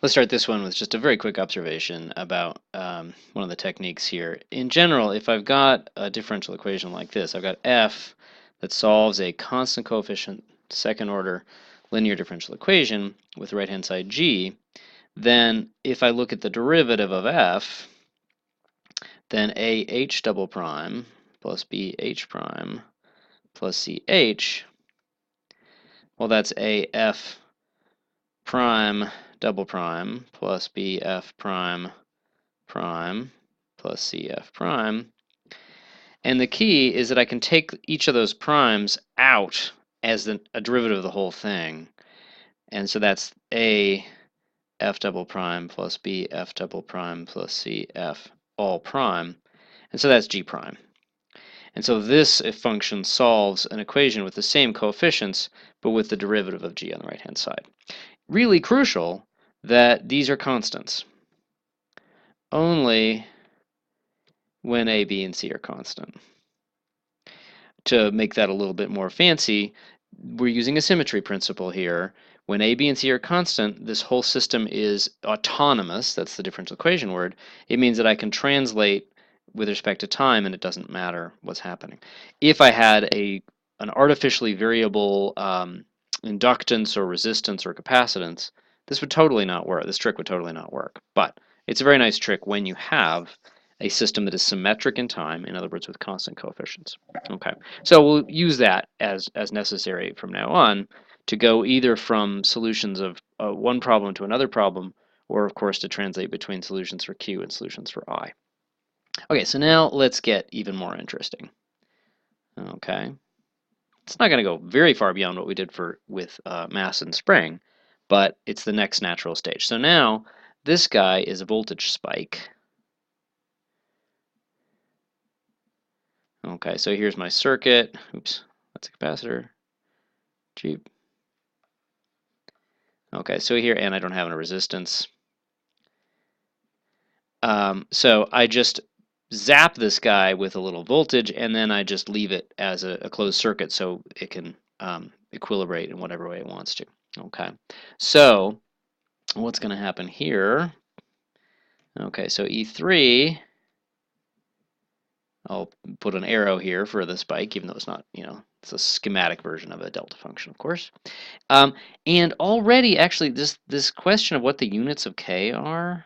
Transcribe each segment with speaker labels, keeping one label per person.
Speaker 1: Let's start this one with just a very quick observation about one of the techniques here. In general, if I've got a differential equation like this, I've got f that solves a constant coefficient second order linear differential equation with the right-hand side g, then if I look at the derivative of f, then ah double prime plus bh prime plus ch, well, that's af prime double prime plus bf prime prime plus cf prime. And the key is that I can take each of those primes out as a derivative of the whole thing. And so that's a f double prime plus b f double prime plus c f all prime. And so that's g prime. And so this function solves an equation with the same coefficients, but with the derivative of g on the right-hand side. Really crucial that these are constants. Only when a, b, and c are constant. To make that a little bit more fancy, we're using a symmetry principle here. When a, b, and c are constant, this whole system is autonomous. That's the differential equation word. It means that I can translate with respect to time, and it doesn't matter what's happening. If I had an artificially variable inductance or resistance or capacitance, this would totally not work. This trick would totally not work. But it's a very nice trick when you have a system that is symmetric in time, in other words, with constant coefficients. Okay, so we'll use that as necessary from now on to go either from solutions of one problem to another problem, or of course to translate between solutions for Q and solutions for I. Okay, so now let's get even more interesting. Okay, it's not going to go very far beyond what we did with mass and spring, but it's the next natural stage. So now this guy is a voltage spike. Okay, so here's my circuit. Oops, that's a capacitor. Cheap. Okay, so here, and I don't have a resistance. So I just zap this guy with a little voltage, and then I just leave it as a closed circuit so it can equilibrate in whatever way it wants to. Okay, so what's going to happen here? Okay, so E3, I'll put an arrow here for the spike, even though it's not, it's a schematic version of a delta function, of course. And already, actually, this question of what the units of k are,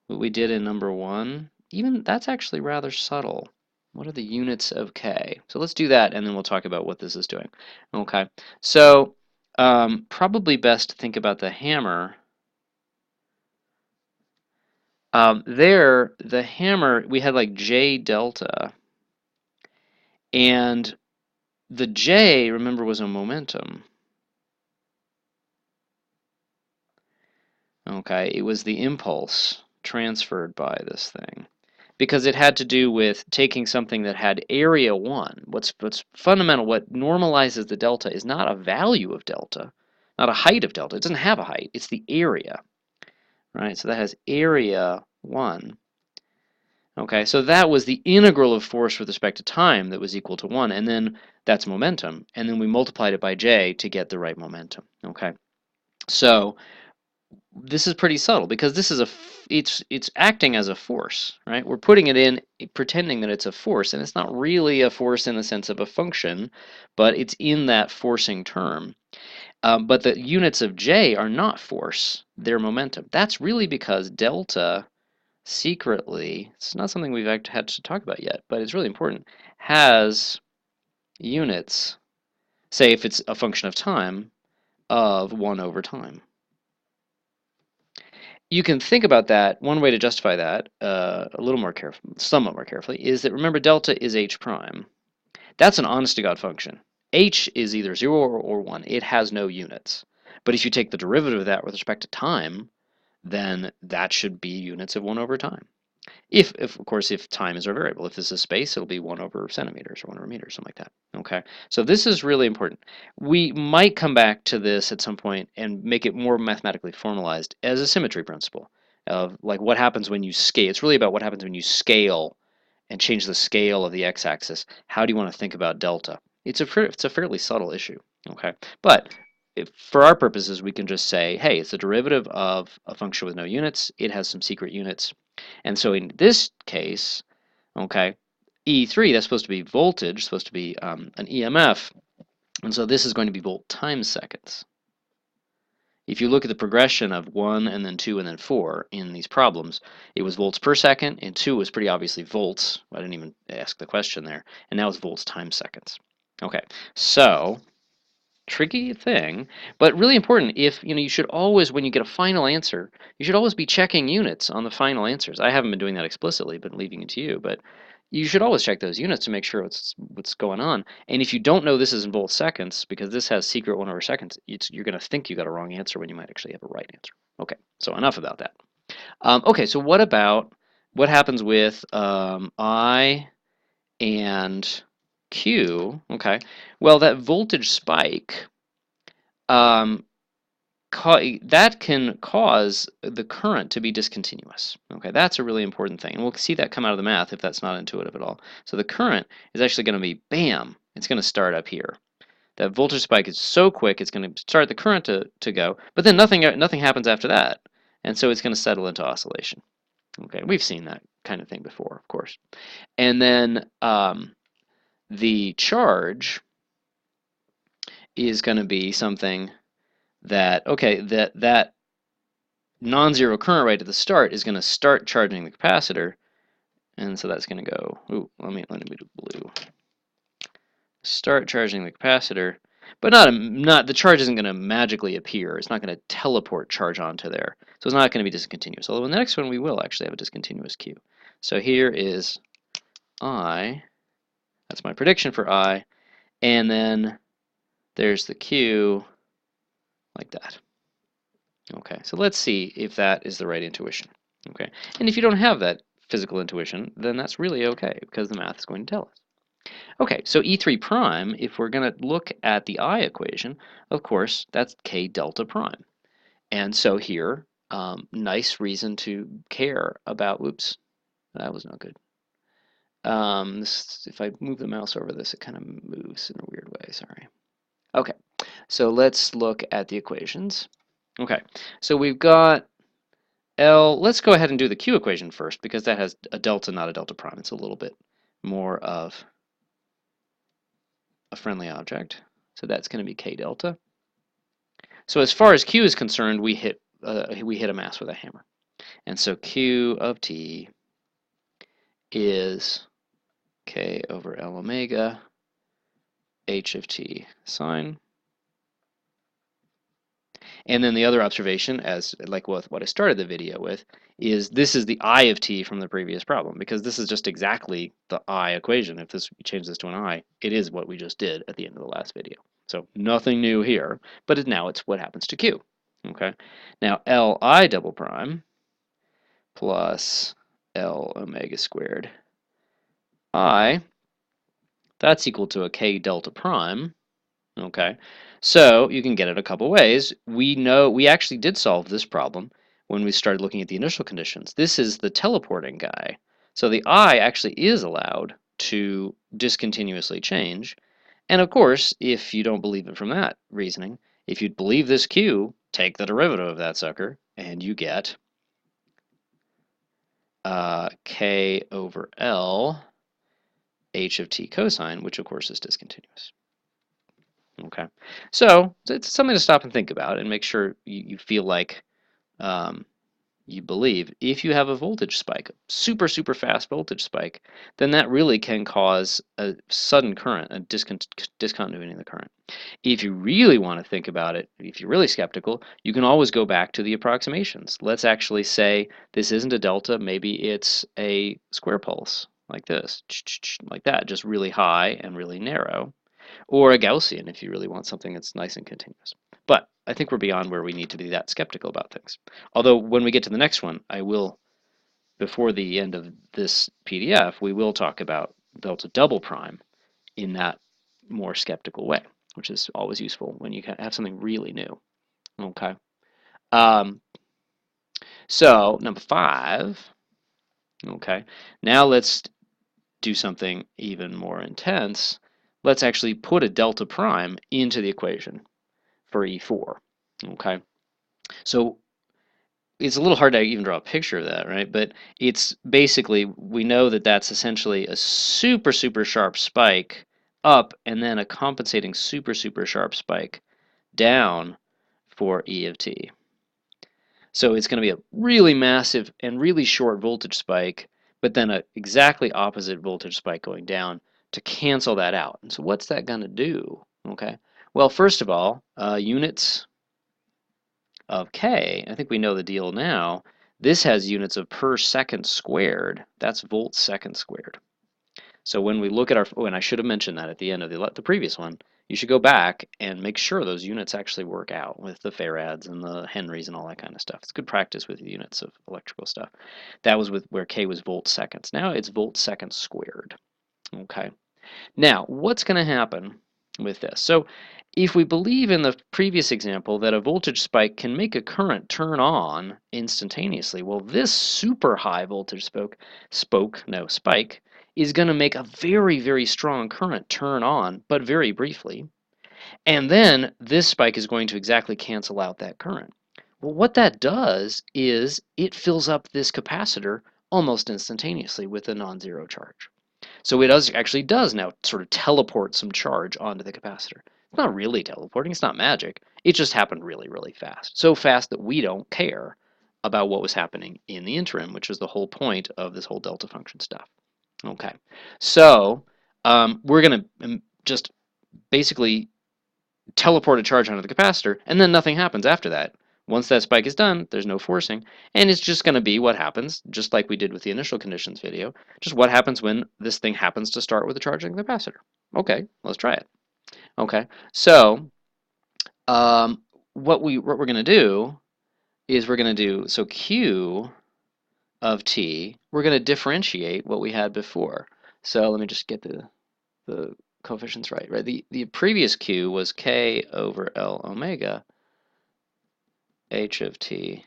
Speaker 1: what we did in number 1, even that's actually rather subtle. What are the units of k? So let's do that, and then we'll talk about what this is doing. Okay, so probably best to think about the hammer. There, the hammer, we had like J delta, and the J, remember, was a momentum. Okay, it was the impulse transferred by this thing, because it had to do with taking something that had area 1. What's fundamental, what normalizes the delta is not a value of delta, not a height of delta. It doesn't have a height. It's the area, right? So that has area 1. Okay, so that was the integral of force with respect to time that was equal to 1, and then that's momentum, and then we multiplied it by j to get the right momentum. Okay, so this is pretty subtle because this is it's acting as a force, right? We're putting it in, pretending that it's a force, and it's not really a force in the sense of a function, but it's in that forcing term. But the units of j are not force; they're momentum. That's really because delta secretly, it's not something we've had to talk about yet, but it's really important, has units, say if it's a function of time, of 1 over time. You can think about that. One way to justify that a little more carefully, somewhat more carefully, is that remember delta is h prime. That's an honest-to-God function. H is either 0 or 1. It has no units. But if you take the derivative of that with respect to time, then that should be units of 1 over time. If of course, if time is a variable. If this is space, it'll be 1 over centimeters or 1 over meters, something like that. Okay, so this is really important. We might come back to this at some point and make it more mathematically formalized as a symmetry principle of like what happens when you scale. It's really about what happens when you scale and change the scale of the x-axis. How do you want to think about delta? It's a fairly subtle issue. Okay, but for our purposes, we can just say, hey, it's a derivative of a function with no units. It has some secret units. And so in this case, okay, E3, that's supposed to be voltage, supposed to be an EMF. And so this is going to be volt times seconds. If you look at the progression of 1 and then 2 and then 4 in these problems, it was volts per second, and 2 was pretty obviously volts. I didn't even ask the question there. And now it's volts times seconds. Okay, so tricky thing, but really important. If you should always, when you get a final answer, you should always be checking units on the final answers. I haven't been doing that explicitly, but leaving it to you. But you should always check those units to make sure what's going on. And if you don't know this is in volt seconds, because this has secret 1/seconds, you're going to think you got a wrong answer when you might actually have a right answer. Okay, so enough about that. Okay, so what happens with I and Q? Okay, well, that voltage spike, that can cause the current to be discontinuous. Okay, that's a really important thing, and we'll see that come out of the math if that's not intuitive at all. So the current is actually going to be, bam, it's going to start up here. That voltage spike is so quick, it's going to start the current to go, but then nothing happens after that, and so it's going to settle into oscillation. Okay, we've seen that kind of thing before, of course. And then the charge is going to be something that, okay, that non-zero current right at the start is going to start charging the capacitor, and so that's going to go, ooh, let me do blue. Start charging the capacitor, but not the charge isn't going to magically appear. It's not going to teleport charge onto there. So it's not going to be discontinuous. Although in the next one we will actually have a discontinuous Q. So here is I. That's my prediction for I, and then there's the Q like that. Okay, so let's see if that is the right intuition. Okay, and if you don't have that physical intuition, then that's really okay, because the math is going to tell us. Okay, so E3 prime, if we're going to look at the I equation, of course, that's K delta prime. And so here, nice reason to care about, whoops, that was not good. If I move the mouse over this, it kind of moves in a weird way, sorry. Okay, so let's look at the equations. Okay, so we've got L, let's go ahead and do the Q equation first, because that has a delta, not a delta prime. It's a little bit more of a friendly object. So that's going to be K delta. So as far as Q is concerned, we hit a mass with a hammer. And so Q of T is K over L omega H of T sine. And then the other observation, as like what I started the video with, is this is the I of t from the previous problem, because this is just exactly the I equation. If we change this to an I, it is what we just did at the end of the last video. So nothing new here, but now it's what happens to Q. Okay, now Li double prime plus L omega squared I, that's equal to a K delta prime. Okay, so you can get it a couple ways. We know we actually did solve this problem when we started looking at the initial conditions. This is the teleporting guy. So the I actually is allowed to discontinuously change. And of course, if you don't believe it from that reasoning, if you believe this Q, take the derivative of that sucker, and you get K over L H of T cosine, which of course is discontinuous. Okay, so it's something to stop and think about and make sure you feel like you believe. If you have a voltage spike, super fast voltage spike, then that really can cause a sudden current, a discontinuity in the current. If you really want to think about it, if you're really skeptical, you can always go back to the approximations. Let's actually say this isn't a delta, maybe it's a square pulse, like this, like that, just really high and really narrow. Or a Gaussian if you really want something that's nice and continuous. But I think we're beyond where we need to be that skeptical about things. Although when we get to the next one, I will, before the end of this PDF, we will talk about delta double prime in that more skeptical way, which is always useful when you have something really new. Okay. So number 5. Okay. Now let's do something even more intense. Let's actually put a delta prime into the equation for E4. Okay, so it's a little hard to even draw a picture of that, right? But it's basically, we know that that's essentially a super, super sharp spike up and then a compensating super, super sharp spike down for E of t. So it's going to be a really massive and really short voltage spike, but then a exactly opposite voltage spike going down to cancel that out. And so what's that going to do? Okay. Well, first of all, units of K, I think we know the deal now. This has units of per second squared. That's volts second squared. So when we look at our, and I should have mentioned that at the end of the previous one, you should go back and make sure those units actually work out with the farads and the henrys and all that kind of stuff. It's good practice with units of electrical stuff. That was with where K was volts seconds. Now it's volts seconds squared. Okay. Now, what's going to happen with this? So if we believe in the previous example that a voltage spike can make a current turn on instantaneously, well, this super high voltage spike is going to make a very, very strong current turn on, but very briefly. And then this spike is going to exactly cancel out that current. Well, what that does is it fills up this capacitor almost instantaneously with a non-zero charge. So it actually does now sort of teleport some charge onto the capacitor. It's not really teleporting, it's not magic. It just happened really, really fast. So fast that we don't care about what was happening in the interim, which is the whole point of this whole delta function stuff. Okay, so we're going to just basically teleport a charge onto the capacitor, and then nothing happens after that. Once that spike is done, there's no forcing, and it's just going to be what happens, just like we did with the initial conditions video, just what happens when this thing happens to start with a charge on the capacitor. Okay, let's try it. Okay, so what we're going to do is we're going to do, so Q of t, we're going to differentiate what we had before. So let me just get the coefficients right. The previous Q was K over L omega H of t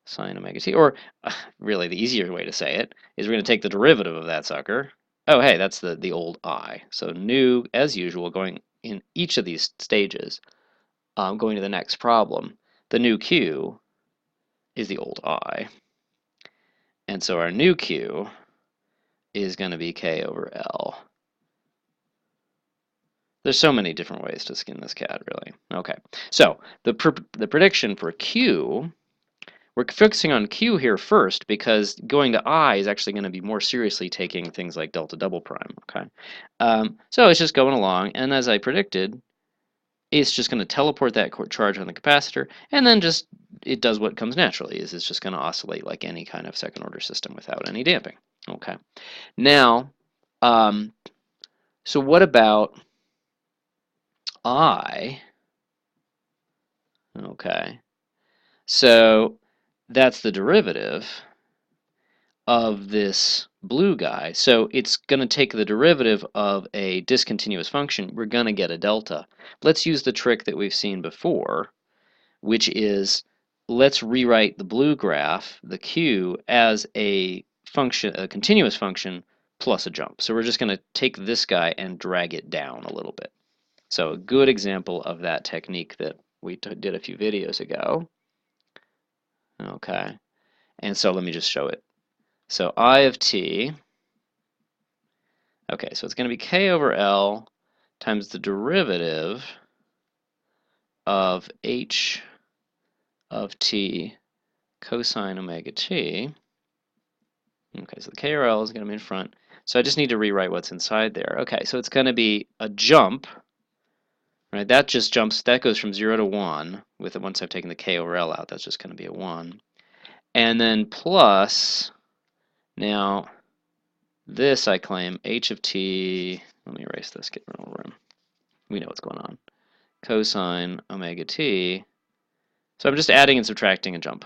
Speaker 1: sine omega t, or really the easier way to say it is we're going to take the derivative of that sucker. Oh, hey, that's the old I. So new, as usual, going in each of these stages, going to the next problem. The new Q is the old I. And so our new Q is going to be K over L. There's so many different ways to skin this cat, really. Okay, so the prediction for Q, we're focusing on Q here first because going to I is actually going to be more seriously taking things like delta double prime, okay? So it's just going along, and as I predicted, it's just going to teleport that charge on the capacitor, and then just, it does what comes naturally, is it's just going to oscillate like any kind of second order system without any damping, okay? Now, so what about I? Okay, so that's the derivative of this blue guy. So it's going to take the derivative of a discontinuous function. We're going to get a delta. Let's use the trick that we've seen before, which is let's rewrite the blue graph, the Q, as a function, a continuous function plus a jump. So we're just going to take this guy and drag it down a little bit. So a good example of that technique that we did a few videos ago. Okay, and so let me just show it. So I of t, okay, so it's going to be K over L times the derivative of H of t cosine omega t. Okay, so the K over L is going to be in front. So I just need to rewrite what's inside there. Okay, so it's going to be a jump. Right, that just jumps, that goes from 0 to 1 with it once I've taken the K over L out, that's just going to be a 1. And then plus, now this I claim H of t, let me erase this, get a little room. We know what's going on. Cosine omega t. So I'm just adding and subtracting a jump.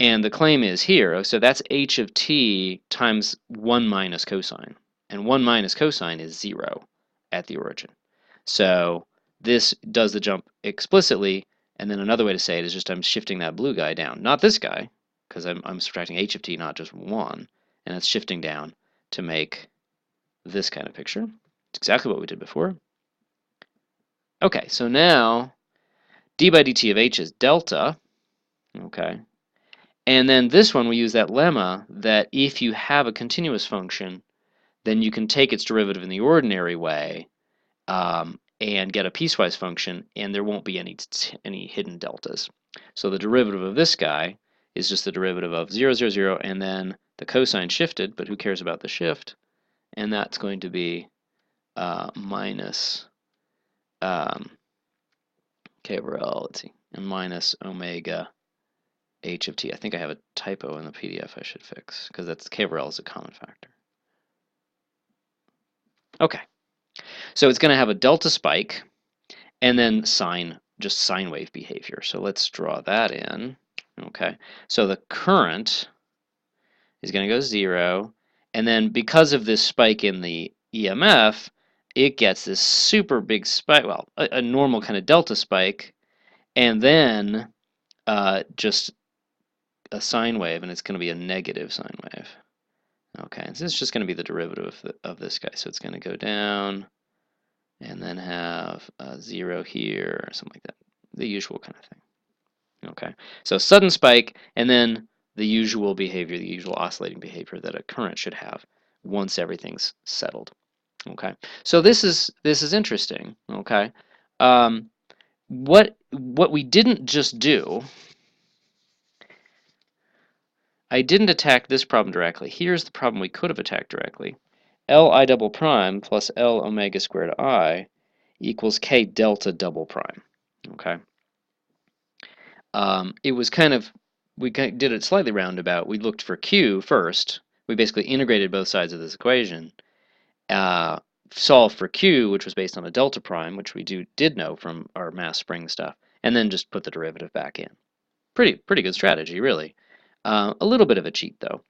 Speaker 1: And the claim is here, so that's H of t times 1 minus cosine. And 1 minus cosine is 0 at the origin. So this does the jump explicitly, and then another way to say it is just I'm shifting that blue guy down. Not this guy, because I'm subtracting H of t, not just 1. And it's shifting down to make this kind of picture. It's exactly what we did before. Okay, so now d by dt of h is delta. Okay. And then this one, we use that lemma that if you have a continuous function, then you can take its derivative in the ordinary way and get a piecewise function, and there won't be any hidden deltas. So the derivative of this guy is just the derivative of 0, 0, 0, and then the cosine shifted, but who cares about the shift? And that's going to be minus k over L, let's see, and minus omega h of t. I think I have a typo in the PDF I should fix, because that's k over L is a common factor. Okay, so it's going to have a delta spike, and then just sine wave behavior. So let's draw that in. Okay, so the current is going to go 0, and then because of this spike in the EMF, it gets this super big spike, well, a normal kind of delta spike, and then just a sine wave, and it's going to be a negative sine wave. Okay, so this is just going to be the derivative of this guy. So it's going to go down, and then have 0 here, or something like that. The usual kind of thing. Okay, so sudden spike, and then the usual behavior, the usual oscillating behavior that a current should have once everything's settled. Okay, so this is interesting. Okay, what we didn't just do, I didn't attack this problem directly. Here's the problem we could have attacked directly. Li double prime plus L omega squared I equals K delta double prime. Okay. It was kind of, we did it slightly roundabout. We looked for Q first. We basically integrated both sides of this equation, solved for Q, which was based on a delta prime, which we did know from our mass spring stuff, and then just put the derivative back in. Pretty good strategy, really. A little bit of a cheat, though.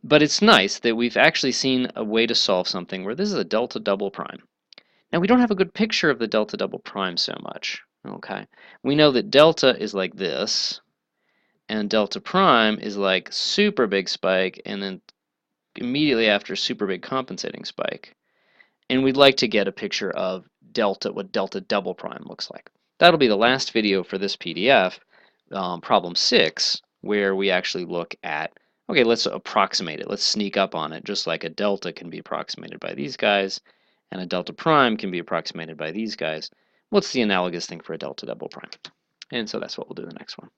Speaker 1: But it's nice that we've actually seen a way to solve something where this is a delta double prime. Now, we don't have a good picture of the delta double prime so much. Okay, we know that delta is like this, and delta prime is like super big spike, and then immediately after super big compensating spike. And we'd like to get a picture of delta, what delta double prime looks like. That'll be the last video for this PDF, problem 6, where we actually look at, okay, let's approximate it. Let's sneak up on it, just like a delta can be approximated by these guys, and a delta prime can be approximated by these guys. What's the analogous thing for a delta double prime? And so that's what we'll do in the next one.